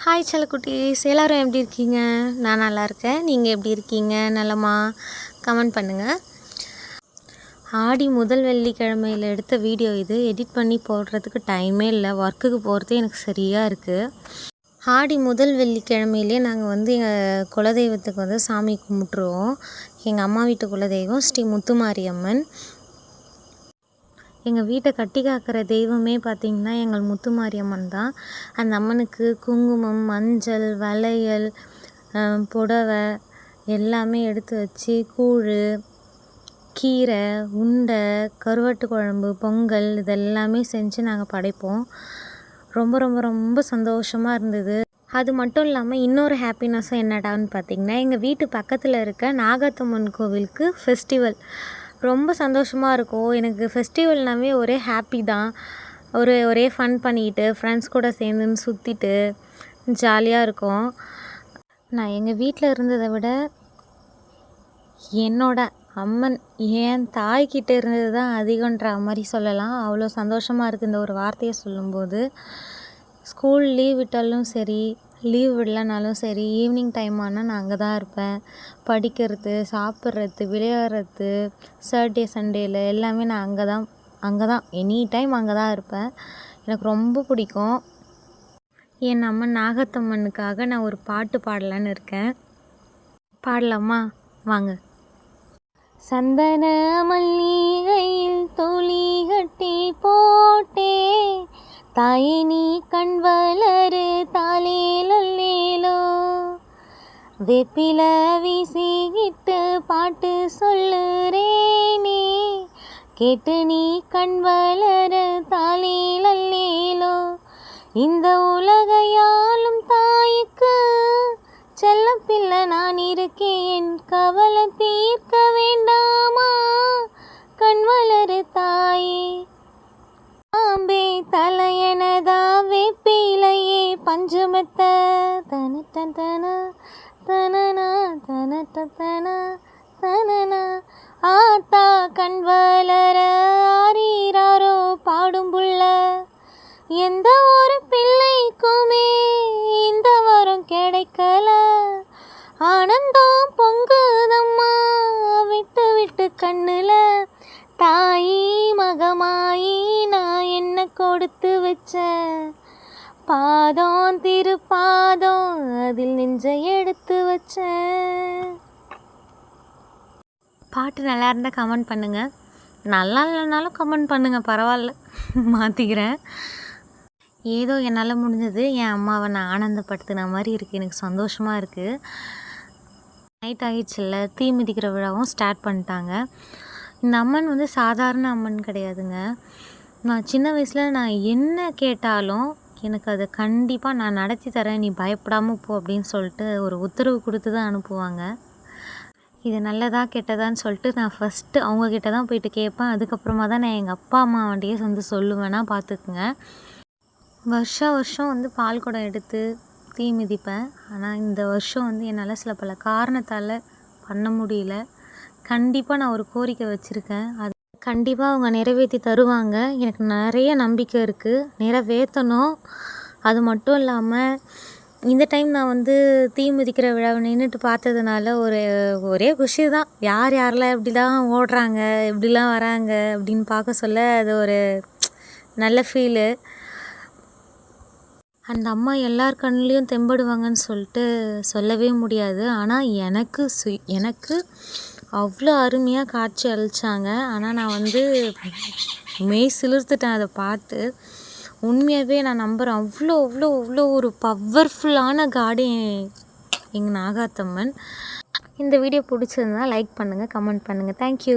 Hi செல்லக்குட்டீஸ், எல்லோரும் எப்படி இருக்கீங்க? நான் நல்லா இருக்கேன். நீங்கள் எப்படி இருக்கீங்க? நலமா? கமெண்ட் பண்ணுங்கள். ஆடி முதல் வெள்ளிக்கிழமையில் எடுத்த வீடியோ இது. எடிட் பண்ணி போடுறதுக்கு டைமே இல்லை. ஒர்க்குக்கு போகிறதே எனக்கு சரியாக இருக்குது. ஆடி முதல் வெள்ளிக்கிழமையிலே நாங்கள் எங்கள் குலதெய்வத்துக்கு சாமி கும்பிட்ருவோம். எங்கள் அம்மா வீட்டு குலதெய்வம் ஸ்ரீ முத்துமாரியம்மன். எங்கள் வீட்டை கட்டி காக்கிற தெய்வமே பார்த்திங்கன்னா எங்கள் முத்துமாரியம்மன் தான். அந்த அம்மனுக்கு குங்குமம், மஞ்சள், வளையல், புடவை எல்லாமே எடுத்து வச்சு கூழ், கீரை, உண்டை, கருவாட்டு குழம்பு, பொங்கல் இதெல்லாமே செஞ்சு நாங்கள் படைப்போம். ரொம்ப ரொம்ப ரொம்ப சந்தோஷமாக இருந்தது. அது மட்டும் இல்லாமல் இன்னொரு ஹாப்பினஸும் என்னடான்னு பார்த்திங்கன்னா, எங்கள் வீட்டு பக்கத்தில் இருக்க நாகாத்தம்மன் கோவிலுக்கு ஃபெஸ்டிவல் ரொம்ப சந்தோஷமாக இருக்கும். எனக்கு ஃபெஸ்டிவல்னாவே ஒரே ஹாப்பி தான். ஒரே ஃபன் பண்ணிக்கிட்டு ஃப்ரெண்ட்ஸ் கூட சேர்ந்துன்னு சுற்றிட்டு ஜாலியாக இருக்கும். நான் எங்கள் வீட்டில் இருந்ததை விட என்னோட அம்மன் என் தாய்கிட்ட இருந்தது தான் அதிகன்ற மாதிரி சொல்லலாம். அவ்வளோ சந்தோஷமாக இருக்குது இந்த ஒரு வார்த்தையை சொல்லும்போது. ஸ்கூல் லீவ் விட்டாலும் சரி, லீவ் விடலனாலும் சரி, ஈவினிங் டைம் ஆனால் நான் அங்கே தான் இருப்பேன். படிக்கிறது, சாப்பிட்றது, விளையாடுறது, சாட்டர்டே சண்டேயில் எல்லாமே நான் அங்கே தான் எனி டைம் அங்கே தான் இருப்பேன். எனக்கு ரொம்ப பிடிக்கும். என் அம்மன் நாகத்தம்மனுக்காக நான் ஒரு பாட்டு பாடலான்னு இருக்கேன். பாடலாமா? வாங்க. சந்தன மல்லிகையில் தொழி கட்டி போட்டே, தாயே நீ கண் வளரு தாலேலோ, வேப்பில வீசிக்கிட்டு பாட்டு சொல்லுறேனே, கேட்டு நீ கண் வளரு தாலேலோ, இந்த உலகையாலும் தாய்க்கு செல்ல பிள்ளை நான் இருக்கேன், கவலை தீர்க்க வேண்டாமா கண் வளரு தாயே, ஆம்பே தலையனதா வேப்பிலையே பஞ்சுமெத்த தனட்டன தனனா தனட்டன தனனா, ஆத்தா கண் வளர ஆரீராரோ பாடும் புள்ள, எந்த ஒரு பிள்ளைக்குமே இந்த வரம் கிடைக்கல, ஆனந்தம் பொங்குதம்மா விட்டு விட்டு கண்ணுல, தாயி மகமாயி நான் என்ன கொடுத்து வச்ச பாதம் திருப்பாதம் அதில் நெஞ்சை எடுத்து வச்ச. பாட்டு நல்லா இருந்தால் கமெண்ட் பண்ணுங்கள். நல்லா இல்லைனாலும் கமெண்ட் பண்ணுங்கள், பரவாயில்ல, மாற்றிக்கிறேன். ஏதோ என்னால் முடிஞ்சது என் அம்மாவை நான் ஆனந்தப்படுத்தின மாதிரி இருக்குது. எனக்கு சந்தோஷமாக இருக்குது. நைட் ஆகிடுச்சில்ல, தீ மிதிக்கிற விழாவும் ஸ்டார்ட் பண்ணிட்டாங்க. இந்த அம்மன் சாதாரண அம்மன் கிடையாதுங்க. நான் சின்ன வயசில் நான் என்ன கேட்டாலும் எனக்கு அதை கண்டிப்பாக நான் நடத்தி தரேன், நீ பயப்படாமல் போ அப்படின்னு சொல்லிட்டு ஒரு உத்தரவு கொடுத்து தான் அனுப்புவாங்க. இது நல்லதா கெட்டதான்னு சொல்லிட்டு நான் ஃபஸ்ட்டு அவங்கக்கிட்ட தான் போயிட்டு கேட்பேன். அதுக்கப்புறமா தான் நான் எங்கள் அப்பா அம்மாவண்டையே சொல்லுவேன்னா பார்த்துக்குங்க. வருஷம் பால் குடம் எடுத்து தீ மிதிப்பேன். ஆனால் இந்த வருஷம் என்னால் சில பல காரணத்தால் பண்ண முடியல. கண்டிப்பாக நான் ஒரு கோரிக்கை வச்சுருக்கேன். அது கண்டிப்பாக அவங்க நிறைவேற்றி தருவாங்க. எனக்கு நிறைய நம்பிக்கை இருக்குது, நிறைவேற்றணும். அது மட்டும் இல்லாமல் இந்த டைம் நான் தீ மிதிக்கிற விழாவை நின்றுட்டு பார்த்ததுனால ஒரே குஷி தான். யாரெல்லாம் எப்படிலாம் ஓடுறாங்க, எப்படிலாம் வராங்க அப்படின்னு பார்க்க சொல்ல அது ஒரு நல்ல ஃபீலு. அந்த அம்மா எல்லார் கண்ணுலேயும் தெம்படுவாங்கன்னு சொல்லிட்டு சொல்லவே முடியாது. ஆனால் எனக்கு அவ்வளோ அருமையாக காட்சி அளித்தாங்க. ஆனால் நான் மெய் சிலிர்த்துட்டேன் அதை பார்த்து. உண்மையாகவே நான் நம்புகிறேன், அவ்வளோ அவ்வளோ அவ்வளோ ஒரு பவர்ஃபுல்லான காடு எங்கள் நாகாத்தம்மன். இந்த வீடியோ பிடிச்சிருந்தா லைக் பண்ணுங்கள், கமெண்ட் பண்ணுங்கள். தேங்க்யூ.